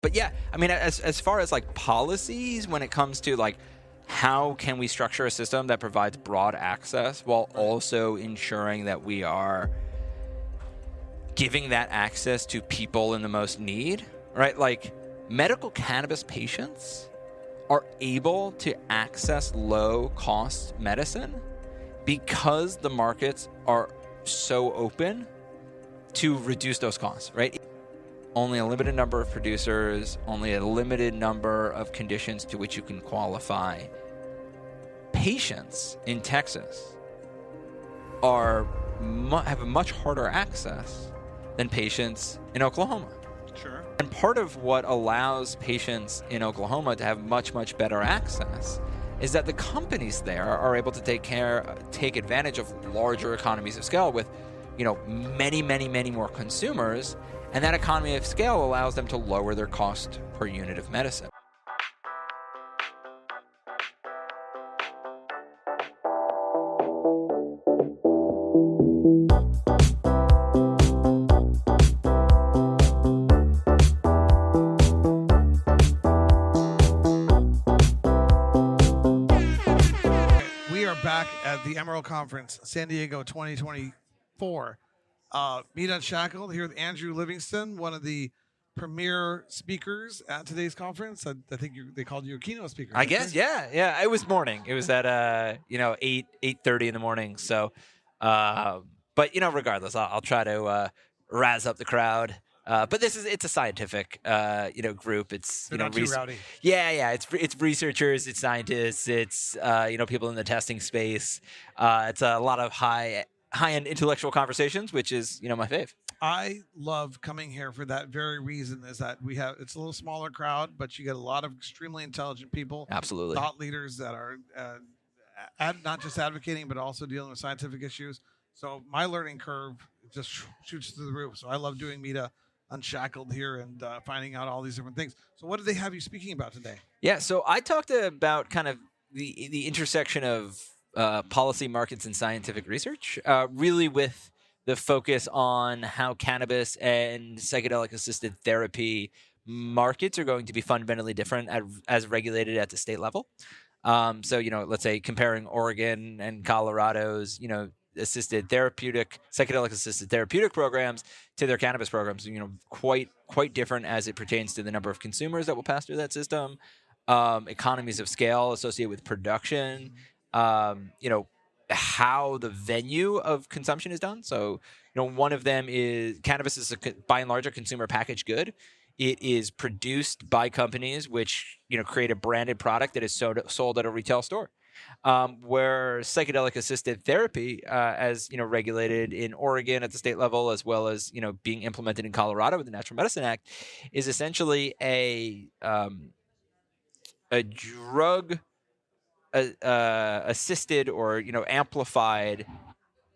But yeah, I mean, as far as like policies, when it comes to like how can we structure a system that provides broad access while also ensuring that we are giving that access to people in the most need, right? Like medical cannabis patients are able to access low-cost medicine because the markets are so open to reduce those costs, right? Only a limited number of producers, only a limited number of conditions to which you can qualify. Patients in Texas have a much harder access than patients in Oklahoma. Sure. And part of what allows patients in Oklahoma to have much, much better access is that the companies there are able to take advantage of larger economies of scale with, many, many, many more consumers. And that economy of scale allows them to lower their cost per unit of medicine. We are back at the Emerald Conference, San Diego 2024. Meet Unshackled here with Andrew Livingston, one of the premier speakers at today's conference. I think they called you a keynote speaker. I guess, yeah. It was morning. It was at 8:30 in the morning. So, but regardless, I'll try to razz up the crowd. But it's a scientific group. It's They're not too rowdy. Yeah. It's researchers, it's scientists, it's people in the testing space. It's a lot of high-end intellectual conversations, which is my fave. I love coming here for that very reason, is that it's a little smaller crowd, but you get a lot of extremely intelligent people. Absolutely. Thought leaders that are not just advocating, but also dealing with scientific issues. So my learning curve just shoots through the roof. So I love doing Meet Unshackled here and finding out all these different things. So what did they have you speaking about today? Yeah, so I talked about kind of the intersection of policy, markets, and scientific research, really with the focus on how cannabis and psychedelic-assisted therapy markets are going to be fundamentally different as regulated at the state level. So, let's say comparing Oregon and Colorado's, psychedelic-assisted therapeutic programs to their cannabis programs, quite different as it pertains to the number of consumers that will pass through that system, economies of scale associated with production, how the venue of consumption is done. So, one of them is cannabis is by and large a consumer packaged good. It is produced by companies which, create a branded product that is sold at a retail store. Where psychedelic assisted therapy, as regulated in Oregon at the state level, as well as being implemented in Colorado with the Natural Medicine Act, is essentially a drug assisted or amplified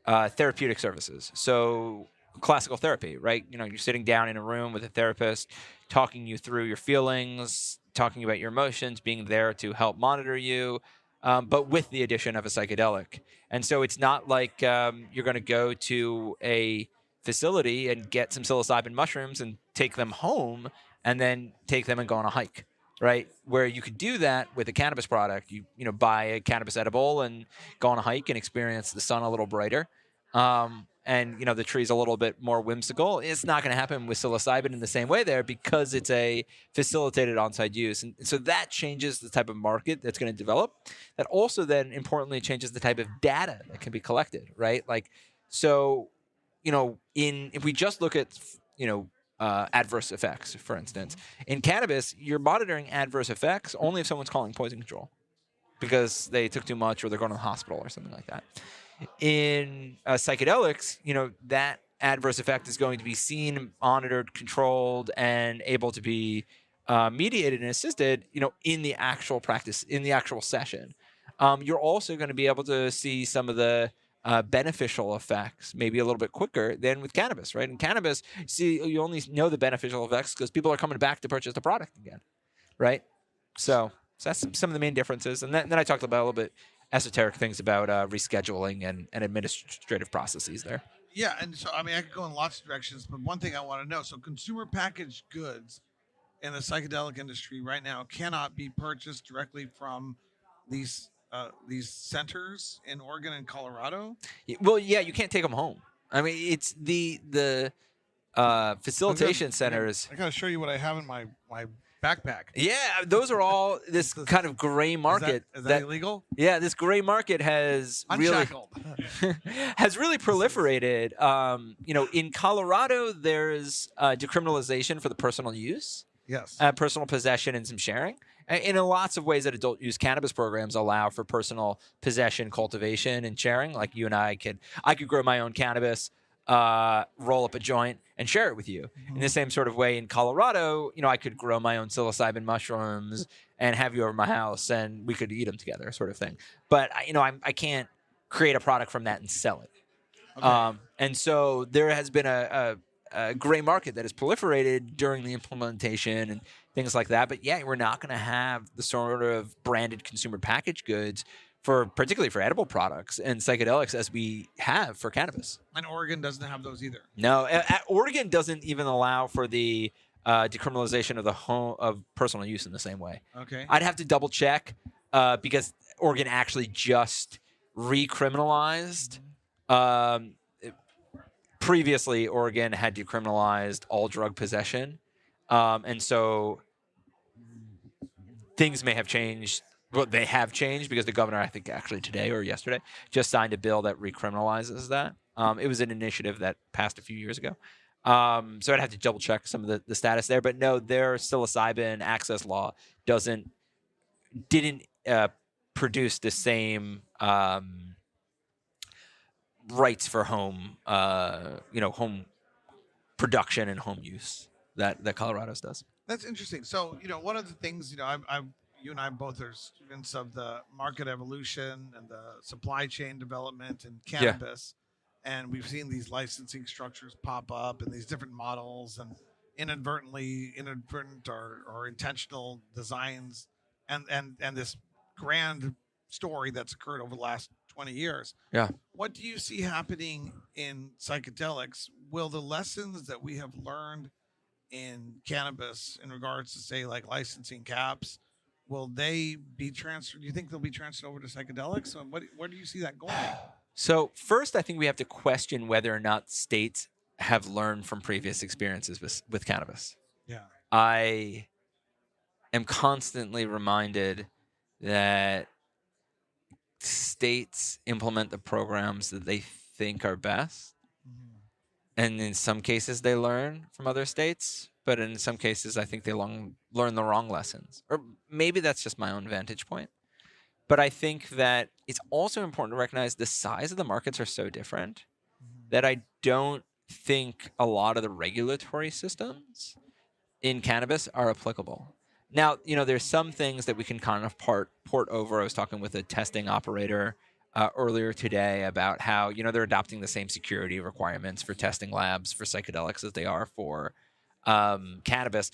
therapeutic services. So classical therapy, right? You're sitting down in a room with a therapist, talking you through your feelings, talking about your emotions, being there to help monitor you. But with the addition of a psychedelic. And so it's not like you're going to go to a facility and get some psilocybin mushrooms and take them home and then take them and go on a hike, right? Where you could do that with a cannabis product. You buy a cannabis edible and go on a hike and experience the sun a little brighter. And the tree's a little bit more whimsical. It's not going to happen with psilocybin in the same way there because it's a facilitated on-site use. And so that changes the type of market that's going to develop. That also then importantly changes the type of data that can be collected, right? Like, so, if we just look at, adverse effects, for instance, in cannabis, you're monitoring adverse effects only if someone's calling poison control because they took too much or they're going to the hospital or something like that. In psychedelics, that adverse effect is going to be seen, monitored, controlled, and able to be mediated and assisted, in the actual practice, in the actual session. You're also going to be able to see some of the beneficial effects maybe a little bit quicker than with cannabis, right? In cannabis, you only know the beneficial effects because people are coming back to purchase the product again, right? So that's some of the main differences. And then I talked about a little bit esoteric things about rescheduling and administrative processes there. Yeah, and so I could go in lots of directions, but one thing I want to know: so consumer packaged goods in the psychedelic industry right now cannot be purchased directly from these centers in Oregon and Colorado? Well, yeah, you can't take them home. I mean, it's the facilitation centers. I gotta show you what I have in my backpack. Yeah, those are all this kind of gray market. Is that illegal? Yeah, this gray market has Unshackled. has really proliferated. In Colorado, there's decriminalization for the personal use, Yes. personal possession, and some sharing. In lots of ways that adult use cannabis programs allow for personal possession, cultivation, and sharing. Like you and I could grow my own cannabis, roll up a joint, and share it with you. In the same sort of way in Colorado, I could grow my own psilocybin mushrooms and have you over my house, and we could eat them together, sort of thing. But I can't create a product from that and sell it. Okay. And so there has been a gray market that has proliferated during the implementation and things like that. But yeah, we're not going to have the sort of branded consumer packaged goods particularly for edible products and psychedelics as we have for cannabis. And Oregon doesn't have those either. No, Oregon doesn't even allow for the decriminalization of of personal use in the same way. Okay. I'd have to double check because Oregon actually just recriminalized. Previously, Oregon had decriminalized all drug possession, and so things may have changed. Well, they have changed because the governor, I think actually today or yesterday, just signed a bill that recriminalizes that. It was an initiative that passed a few years ago. So I'd have to double check some of the status there. But no, their psilocybin access law didn't produce the same rights for home production and home use that Colorado's does. That's interesting. So, one of the things, you and I both are students of the market evolution and the supply chain development in cannabis. Yeah. And we've seen these licensing structures pop up and these different models and inadvertent or intentional designs and this grand story that's occurred over the last 20 years. Yeah. What do you see happening in psychedelics? Will the lessons that we have learned in cannabis in regards to, say, like licensing caps, will they be transferred? Do you think they'll be transferred over to psychedelics? Where do you see that going? So first, I think we have to question whether or not states have learned from previous experiences with cannabis. Yeah. I am constantly reminded that states implement the programs that they think are best. Mm-hmm. And in some cases, they learn from other states. But in some cases, I think they learn the wrong lessons. Or maybe that's just my own vantage point. But I think that it's also important to recognize the size of the markets are so different that I don't think a lot of the regulatory systems in cannabis are applicable. Now, there's some things that we can kind of port over. I was talking with a testing operator earlier today about how, they're adopting the same security requirements for testing labs for psychedelics as they are for cannabis.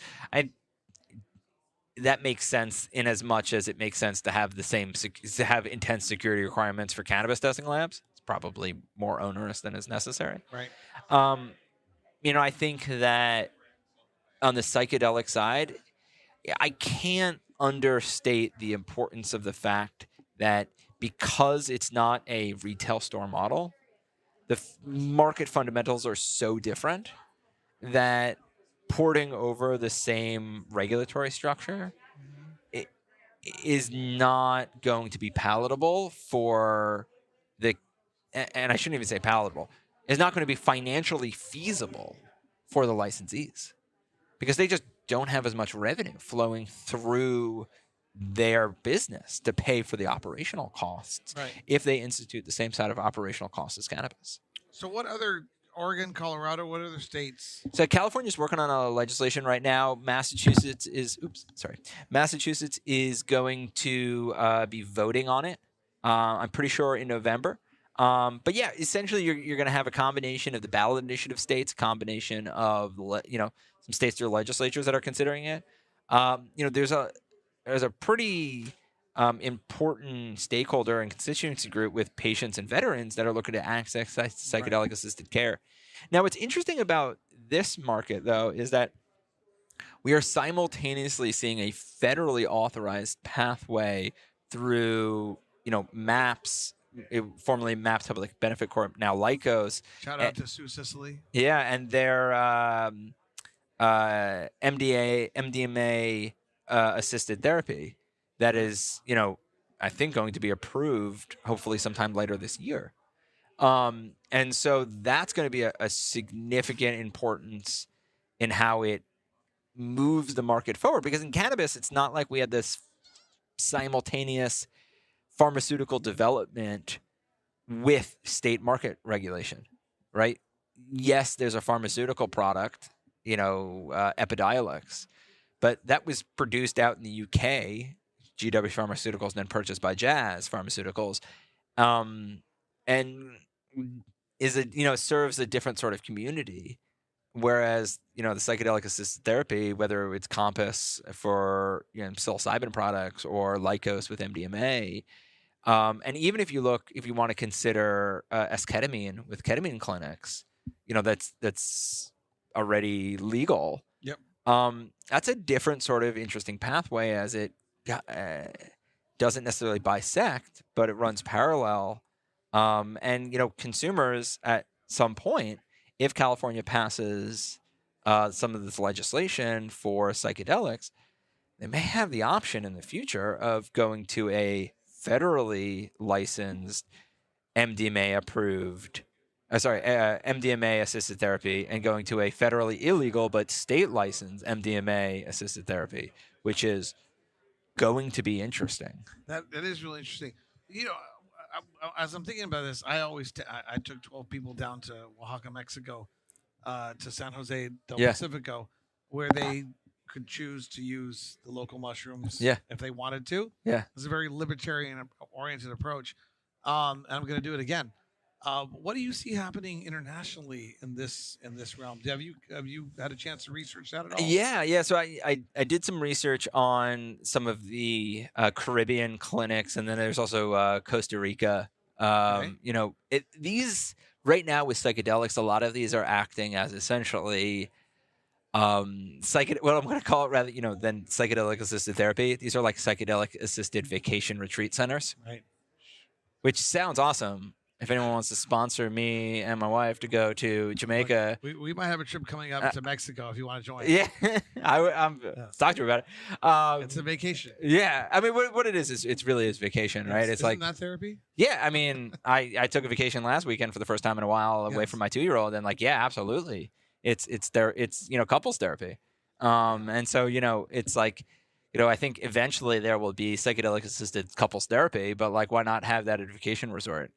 That makes sense in as much as it makes sense to have to have intense security requirements for cannabis testing labs. It's probably more onerous than is necessary. Right. I think that on the psychedelic side, I can't understate the importance of the fact that because it's not a retail store model, the market fundamentals are so different that porting over the same regulatory structure is not going to be palatable for and I shouldn't even say palatable, is not going to be financially feasible for the licensees because they just don't have as much revenue flowing through their business to pay for the operational costs if they institute the same side of operational costs as cannabis. So what other Oregon, Colorado, what other states? So California's working on a legislation right now. Massachusetts is going to be voting on it. I'm pretty sure in November. But yeah, essentially you're going to have a combination of the ballot initiative states, combination of some states or legislatures that are considering it. There's a pretty important stakeholder and constituency group with patients and veterans that are looking to access psychedelic assisted care. Now, what's interesting about this market, though, is that we are simultaneously seeing a federally authorized pathway through, MAPS, formerly MAPS Public Benefit Corp, now Lycos. Shout eh, out to Sue Sicily. yeah, and their MDMA assisted therapy that is, I think going to be approved hopefully sometime later this year. And so that's going to be a significant importance in how it moves the market forward, because in cannabis, it's not like we had this simultaneous pharmaceutical development with state market regulation, right? Yes, there's a pharmaceutical product, Epidiolex, but that was produced out in the UK, GW Pharmaceuticals, and then purchased by Jazz Pharmaceuticals, and serves a different sort of community. Whereas, the psychedelic assisted therapy, whether it's Compass for psilocybin products or Lycos with MDMA, and even if you want to consider esketamine with ketamine clinics, that's already legal. Yep. That's a different sort of interesting pathway, as it doesn't necessarily bisect, but it runs parallel. And consumers at some point, if California passes some of this legislation for psychedelics, they may have the option in the future of going to a federally licensed MDMA approved, MDMA assisted therapy, and going to a federally illegal but state licensed MDMA assisted therapy, which is going to be interesting. That is really interesting. As I'm thinking about this, I took 12 people down to Oaxaca, Mexico, to San Jose del Yeah. Pacifico, where they could choose to use the local mushrooms Yeah. if they wanted to. Yeah. It's a very libertarian oriented approach. And I'm going to do it again. What do you see happening internationally in this realm? Have you had a chance to research that at all? Yeah. So I did some research on some of the Caribbean clinics, and then there's also Costa Rica. Okay. These right now with psychedelics, a lot of these are acting as essentially what I'm going to call it rather than psychedelic assisted therapy. These are like psychedelic assisted vacation retreat centers, Right. which sounds awesome. If anyone wants to sponsor me and my wife to go to Jamaica, We might have a trip coming up to Mexico if you want to join. yeah, I'm talk to her about it. It's a vacation. Yeah, I mean, what it is it's really is vacation, right? It's Isn't like that therapy? yeah, I mean, I took a vacation last weekend for the first time in a while away Yes. from my 2-year-old, and like yeah, absolutely, it's couples therapy, and so it's like. I think eventually there will be psychedelic assisted couples therapy, but like, why not have that at a vacation resort?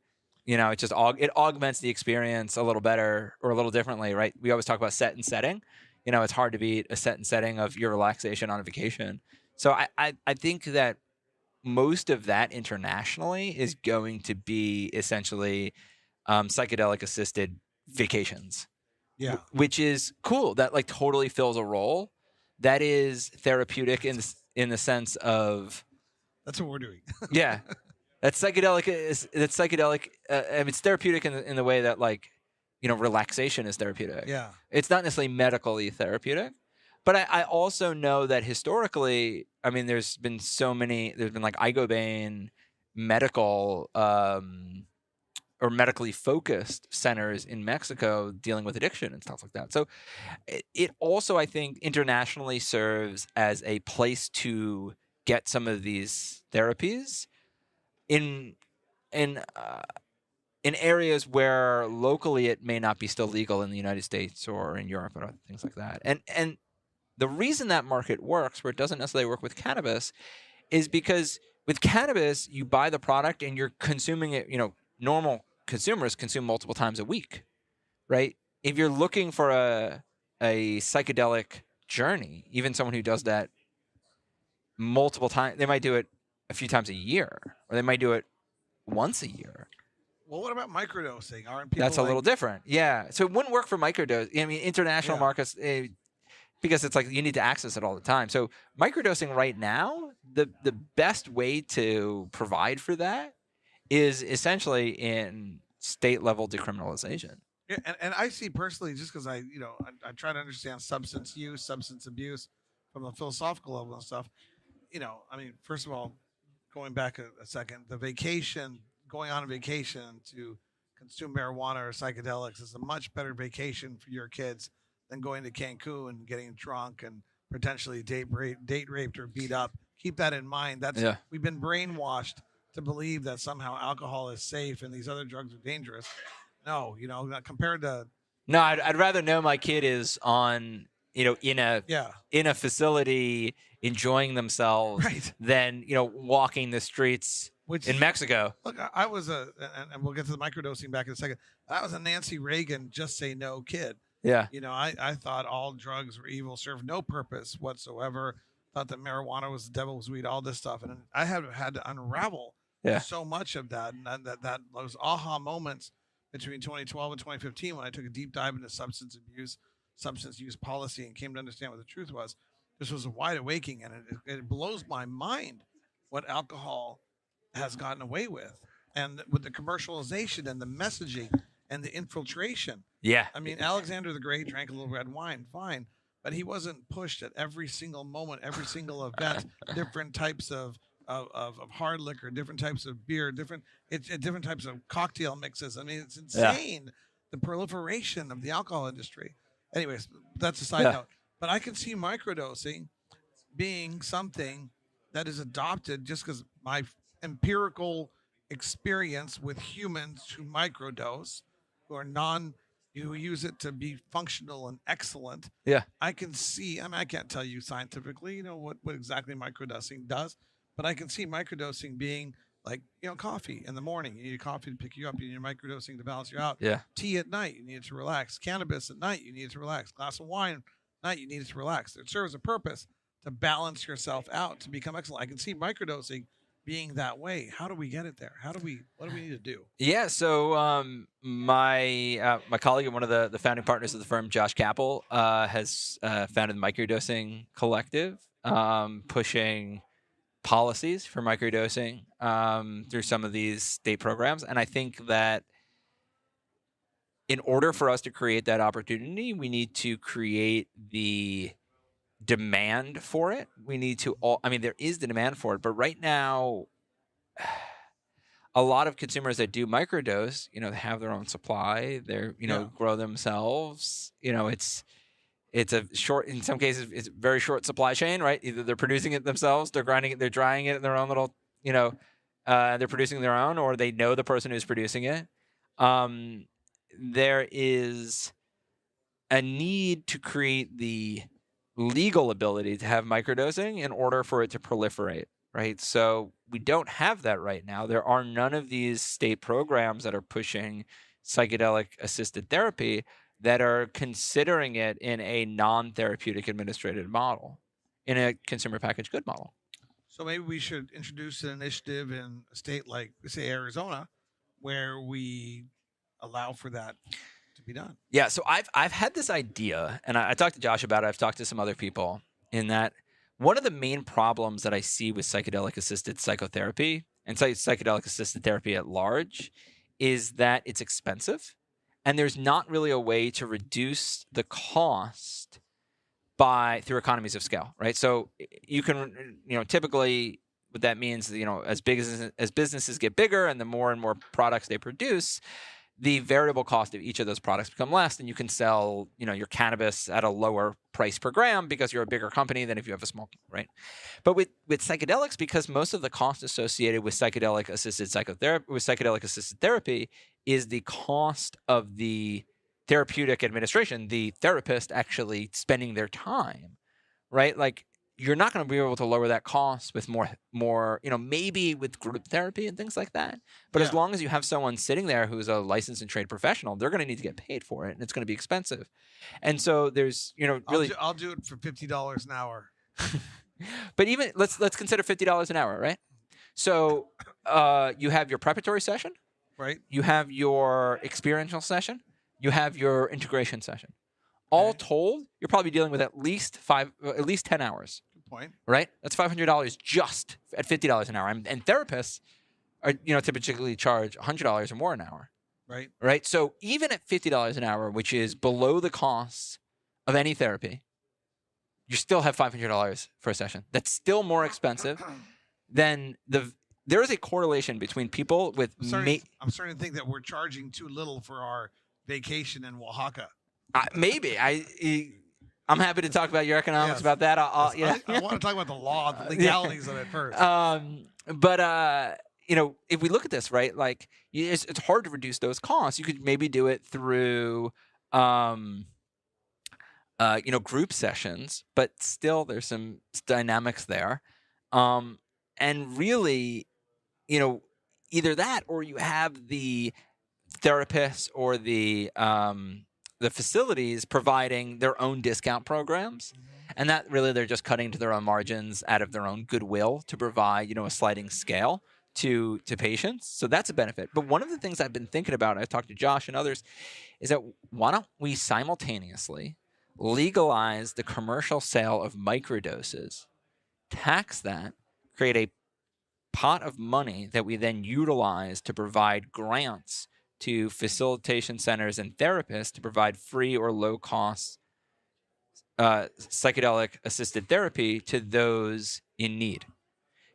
It just it augments the experience a little better or a little differently, right? We always talk about set and setting. It's hard to beat a set and setting of your relaxation on a vacation. So I think that most of that internationally is going to be essentially psychedelic assisted vacations. Yeah. Which is cool. That like totally fills a role. That is therapeutic in the sense of That's what we're doing. yeah. That's psychedelic. That's psychedelic. It's therapeutic in the way that relaxation is therapeutic. Yeah. It's not necessarily medically therapeutic, but I also know that historically, I mean, there's been like ibogaine medical or medically focused centers in Mexico dealing with addiction and stuff like that. So it also, I think, internationally serves as a place to get some of these therapies in areas where locally it may not be still legal in the United States or in Europe or things like that. And the reason that market works, where it doesn't necessarily work with cannabis, is because with cannabis you buy the product and you're consuming it. Normal consumers consume multiple times a week, right? If you're looking for a psychedelic journey, even someone who does that multiple times, they might do it a few times a year, or they might do it once a year. Well, what about microdosing? Aren't people That's a little different. Yeah. So it wouldn't work for microdose. I mean, international markets, because it's like you need to access it all the time. So microdosing right now, the best way to provide for that is essentially in state level decriminalization. Yeah, and I see personally, just because I try to understand substance use, substance abuse from a philosophical level and stuff. I mean, first of all, going back a second, the vacation, going on a vacation to consume marijuana or psychedelics is a much better vacation for your kids than going to Cancun and getting drunk and potentially date raped or beat up. Keep that in mind. Yeah. We've been brainwashed to believe that somehow alcohol is safe and these other drugs are dangerous. No, not compared to No, I'd rather know my kid is on, yeah, in a facility enjoying themselves right. than, walking the streets Which in is Mexico. Look, I was and we'll get to the microdosing back in a second. I was a Nancy Reagan just say no kid. Yeah. I thought all drugs were evil, served no purpose whatsoever. Thought that marijuana was the devil's weed, all this stuff, and I have had to unravel Yeah. so much of that, and that those aha moments between 2012 and 2015 when I took a deep dive into substance use policy, and came to understand what the truth was. This was a wide awakening, and it blows my mind what alcohol has gotten away with, and with the commercialization and the messaging and the infiltration. Yeah. I mean, Alexander the Great drank a little red wine, fine, but he wasn't pushed at every single moment, every single event, different types of hard liquor, different types of beer, different types of cocktail mixes. I mean, it's insane the proliferation of the alcohol industry. Anyways, that's a side note. But I can see microdosing being something that is adopted just because my empirical experience with humans who microdose, who are who use it to be functional and excellent. Yeah. I can see. I mean, I can't tell you scientifically, what exactly microdosing does, but I can see microdosing being like coffee in the morning. You need a coffee to pick you up. You need a microdosing to balance you out. Yeah. Tea at night, you need it to relax. Cannabis at night, you need it to relax. Glass of wine at night, you need it to relax. It serves a purpose to balance yourself out to become excellent. I can see microdosing being that way. How do we get it there? What do we need to do? Yeah. So my colleague and one of the founding partners of the firm, Josh Capel, has founded the Microdosing Collective, pushing policies for microdosing through some of these state programs. And I think that in order for us to create that opportunity, we need to create the demand for it. We need to there is the demand for it, but right now a lot of consumers that do microdose, they have their own supply. They're, grow themselves. It's a short, in some cases, it's a very short supply chain, right? Either they're producing it themselves, they're grinding it, they're drying it in their own little, they're producing their own, or they know the person who's producing it. There is a need to create the legal ability to have microdosing in order for it to proliferate, right? So we don't have that right now. There are none of these state programs that are pushing psychedelic assisted therapy that are considering it in a non-therapeutic administrative model, in a consumer packaged good model. So maybe we should introduce an initiative in a state like, say, Arizona, where we allow for that to be done. Yeah, so I've had this idea, and I talked to Josh about it. I've talked to some other people, in that one of the main problems that I see with psychedelic-assisted psychotherapy and psychedelic-assisted therapy at large is that it's expensive, and there's not really a way to reduce the cost through economies of scale, right? So you can, typically what that means, as businesses get bigger and the more and more products they produce, the variable cost of each of those products become less, and you can sell, your cannabis at a lower price per gram because you're a bigger company than if you have a small, right? But with psychedelics, because most of the cost associated with psychedelic-assisted therapy is the cost of the therapeutic administration, the therapist actually spending their time, right? Like, you're not going to be able to lower that cost with more, maybe with group therapy and things like that. But as long as you have someone sitting there who's a licensed and trained professional, they're going to need to get paid for it, and it's going to be expensive. And so there's, really, I'll do it for $50 an hour. But even let's consider $50 an hour, right? So you have your preparatory session, right? You have your experiential session, you have your integration session. All told, you're probably dealing with at least 10 hours. Good point. Right? That's $500 just at $50 an hour. And therapists are, typically charge $100 or more an hour. Right. So even at $50 an hour, which is below the cost of any therapy, you still have $500 for a session. That's still more expensive than there is a correlation between people with I'm starting to think that we're charging too little for our vacation in Oaxaca. Maybe I'm happy to talk about your economics about that. I want to talk about the law, the legalities of it first. But if we look at this, right, like it's hard to reduce those costs. You could maybe do it through, group sessions, but still there's some dynamics there. And really, either that or you have the therapists or the facilities providing their own discount programs. And that really they're just cutting to their own margins out of their own goodwill to provide, a sliding scale to patients. So that's a benefit. But one of the things I've been thinking about, I've talked to Josh and others, is that why don't we simultaneously legalize the commercial sale of microdoses, tax that, create a pot of money that we then utilize to provide grants to facilitation centers and therapists to provide free or low-cost psychedelic assisted therapy to those in need.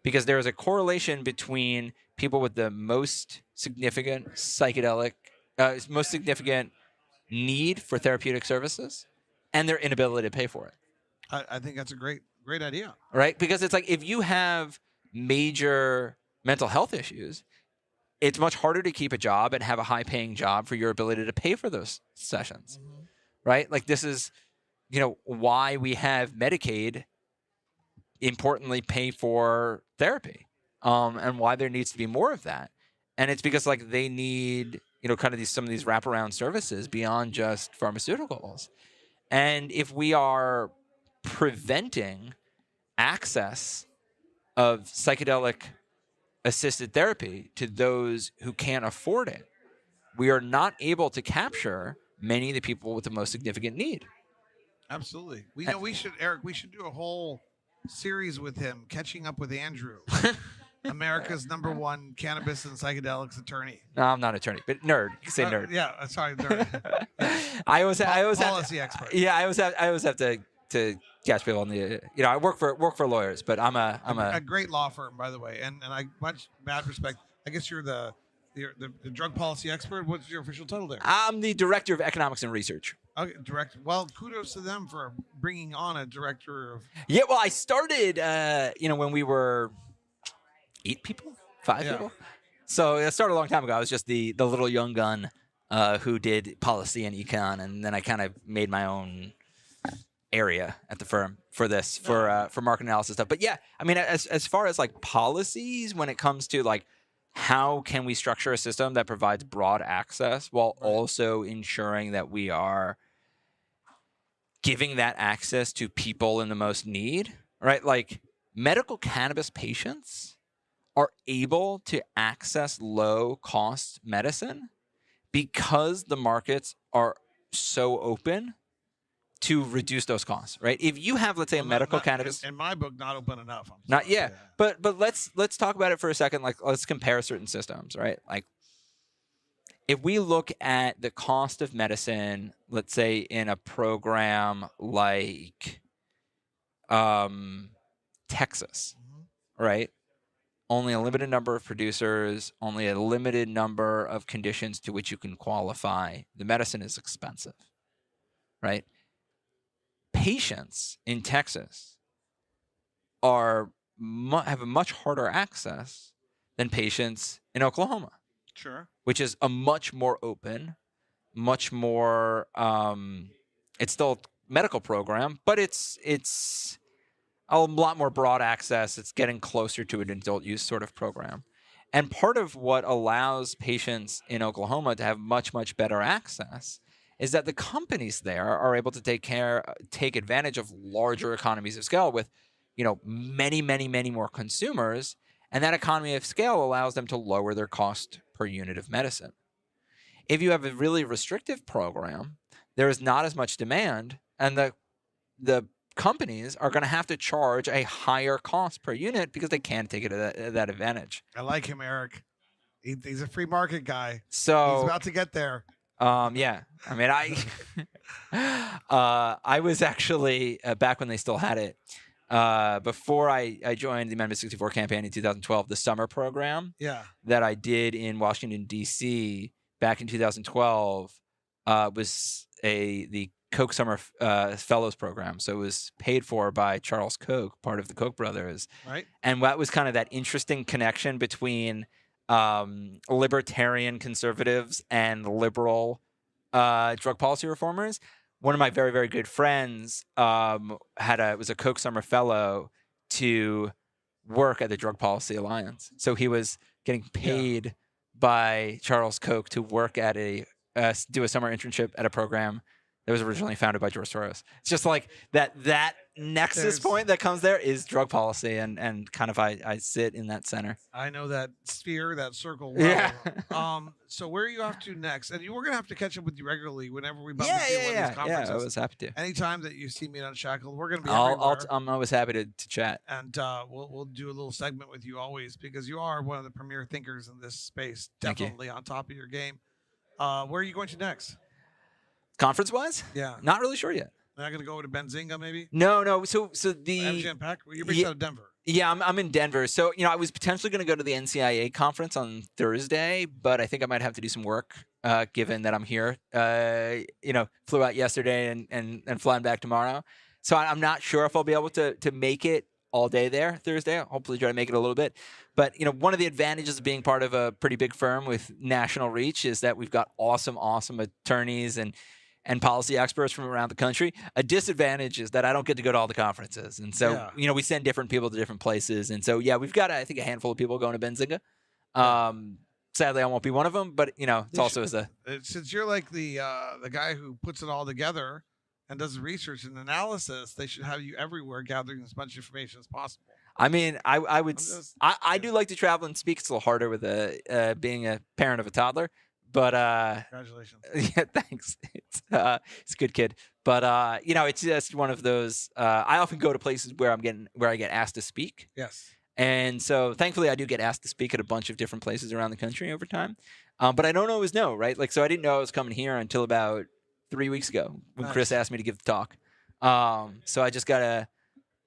Because there is a correlation between people with the most significant most significant need for therapeutic services and their inability to pay for it. I think that's a great idea. Right? Because it's like if you have major mental health issues, it's much harder to keep a job and have a high-paying job for your ability to pay for those sessions, right? Like this is, why we have Medicaid importantly pay for therapy, and why there needs to be more of that. And it's because like they need, kind of some of these wraparound services beyond just pharmaceuticals. And if we are preventing access of psychedelic assisted therapy to those who can't afford it, we are not able to capture many of the people with the most significant need. Absolutely. We should do a whole series with him, Catching Up with Andrew, America's #1 cannabis and psychedelics attorney. No, I'm not an attorney, but nerd. You can say nerd. Yeah, sorry, nerd. I always policy expert. Yeah, I always have to catch people on the. I work for lawyers, but I'm a great law firm, by the way, and I much mad respect. I guess you're the drug policy expert. What's your official title there? I'm the director of economics and research. Okay, director. Well, kudos to them for bringing on a director of. Yeah, well, I started, when we were 5 people. So it started a long time ago. I was just the little young gun who did policy and econ, and then I kind of made my own area at the firm for this, for market analysis stuff. But yeah, I mean, as far as like policies, when it comes to like how can we structure a system that provides broad access while also ensuring that we are giving that access to people in the most need, right? Like medical cannabis patients are able to access low-cost medicine because the markets are so open to reduce those costs, right? If you have, let's say, a medical cannabis, in my book, not open enough. Not yet, but let's talk about it for a second. Like, let's compare certain systems, right? Like, if we look at the cost of medicine, let's say in a program like Texas, right? Only a limited number of producers, only a limited number of conditions to which you can qualify. The medicine is expensive, right? Patients in Texas have a much harder access than patients in Oklahoma. Sure. Which is a much more open, much more. It's still a medical program, but it's a lot more broad access. It's getting closer to an adult use sort of program. And part of what allows patients in Oklahoma to have much, much better access is that the companies there are able to take advantage of larger economies of scale with, many, many, many more consumers. And that economy of scale allows them to lower their cost per unit of medicine. If you have a really restrictive program, there is not as much demand, and the companies are going to have to charge a higher cost per unit because they can't take it at that advantage. I like him, Eric. He's a free market guy. He's So about to get there. yeah, I mean, I was actually back when they still had it. Before I joined the Amendment 64 campaign in 2012, the summer program Yeah. that I did in Washington D.C. back in 2012 was the Koch Summer Fellows program. So it was paid for by Charles Koch, part of the Koch brothers, Right. and that was kind of that interesting connection between libertarian conservatives and liberal drug policy reformers. One of my very, very good friends was a Koch Summer Fellow to work at the Drug Policy Alliance. So he was getting paid by Charles Koch to work at do a summer internship at a program that was originally founded by George Soros. It's just like that nexus point that comes there is drug policy, and kind of I sit in that center. I know that sphere, that circle. Well. Yeah. So where are you off to next? And we're gonna have to catch up with you regularly whenever we bump Yeah, into you at one of yeah, these yeah. conferences. I was happy to. Anytime that you see me Unshackled, we're gonna be everywhere. I'm always happy to chat. And we'll do a little segment with you always, because you are one of the premier thinkers in this space. Thank you. Definitely on top of your game. Where are you going to next? Conference wise? Yeah. Not really sure yet. Not going to go to Benzinga, maybe? No. So the MGM Pack? You're based out of Denver. Yeah, I'm in Denver. So, I was potentially going to go to the NCIA conference on Thursday, but I think I might have to do some work given that I'm here. Flew out yesterday and flying back tomorrow. So I'm not sure if I'll be able to make it all day there Thursday. I'll hopefully try to make it a little bit. But, one of the advantages of being part of a pretty big firm with national reach is that we've got awesome attorneys and policy experts from around the country. A disadvantage is that I don't get to go to all the conferences. And so, we send different people to different places. And so, we've got, I think, a handful of people going to Benzinga. Sadly, I won't be one of them, but, it's also as a... Since you're like the guy who puts it all together and does the research and analysis, they should have you everywhere gathering as much information as possible. I mean, I do like to travel and speak. It's a little harder with being a parent of a toddler. But congratulations. Yeah, thanks. It's a good kid. But it's just one of those. I often go to places where I get asked to speak. Yes. And so thankfully I do get asked to speak at a bunch of different places around the country over time. But I don't always know, right? Like, so I didn't know I was coming here until about 3 weeks ago when Chris asked me to give the talk. So I just gotta,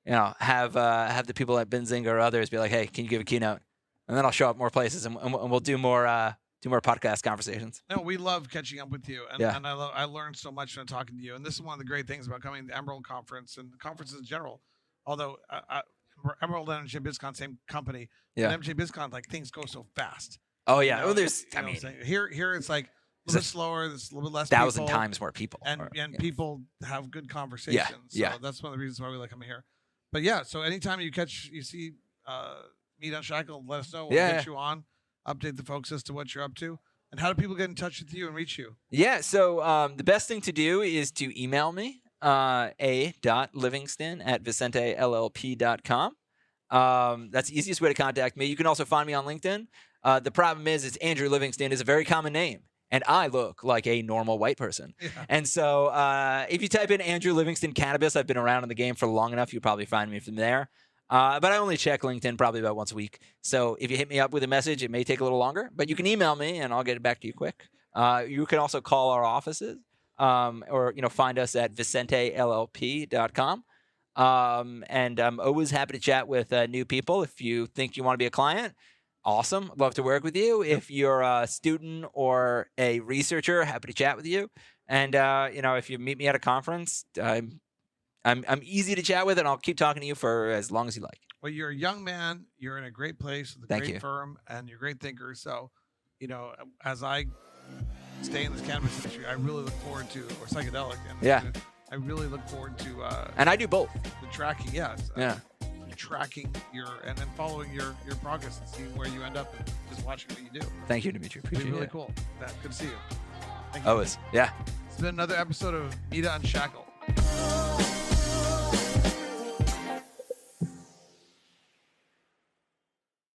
have the people at Benzinga or others be like, hey, can you give a keynote? And then I'll show up more places and we'll do more podcast conversations. No, we love catching up with you, and I learned so much from talking to you. And this is one of the great things about coming to the Emerald Conference and conferences in general. Although Emerald and MJ BizCon, same company, and MJ BizCon, like, things go so fast. Oh yeah, here it's like a little bit slower. There's a little bit less. 1,000 times more people, and people have good conversations. So that's one of the reasons why we like coming here. But so anytime you see Meet Unshackled, let us know. We'll get you on. Update the folks as to what you're up to. And how do people get in touch with you and reach you? Yeah, so the best thing to do is to email me, a.livingston@vicentellp.com. That's the easiest way to contact me. You can also find me on LinkedIn. The problem is Andrew Livingston is a very common name, and I look like a normal white person. Yeah. And so if you type in Andrew Livingston Cannabis, I've been around in the game for long enough, you'll probably find me from there. But I only check LinkedIn probably about once a week. So if you hit me up with a message, it may take a little longer, but you can email me and I'll get it back to you quick. You can also call our offices or find us at vicentellp.com. And I'm always happy to chat with new people. If you think you want to be a client, awesome. I'd love to work with you. If you're a student or a researcher, happy to chat with you. And, if you meet me at a conference, I'm easy to chat with, and I'll keep talking to you for as long as you like. Well, you're a young man. You're in a great place with a great firm, and you're a great thinker. So, as I stay in this cannabis industry, I really look forward to, or psychedelic. And I really look forward to. And I do both. The tracking, tracking and then following your progress and seeing where you end up and just watching what you do. Thank you, Dimitri. Appreciate it. Really cool. Good to see you. Thank you. Always. Yeah. It's been another episode of Meet Unshackled.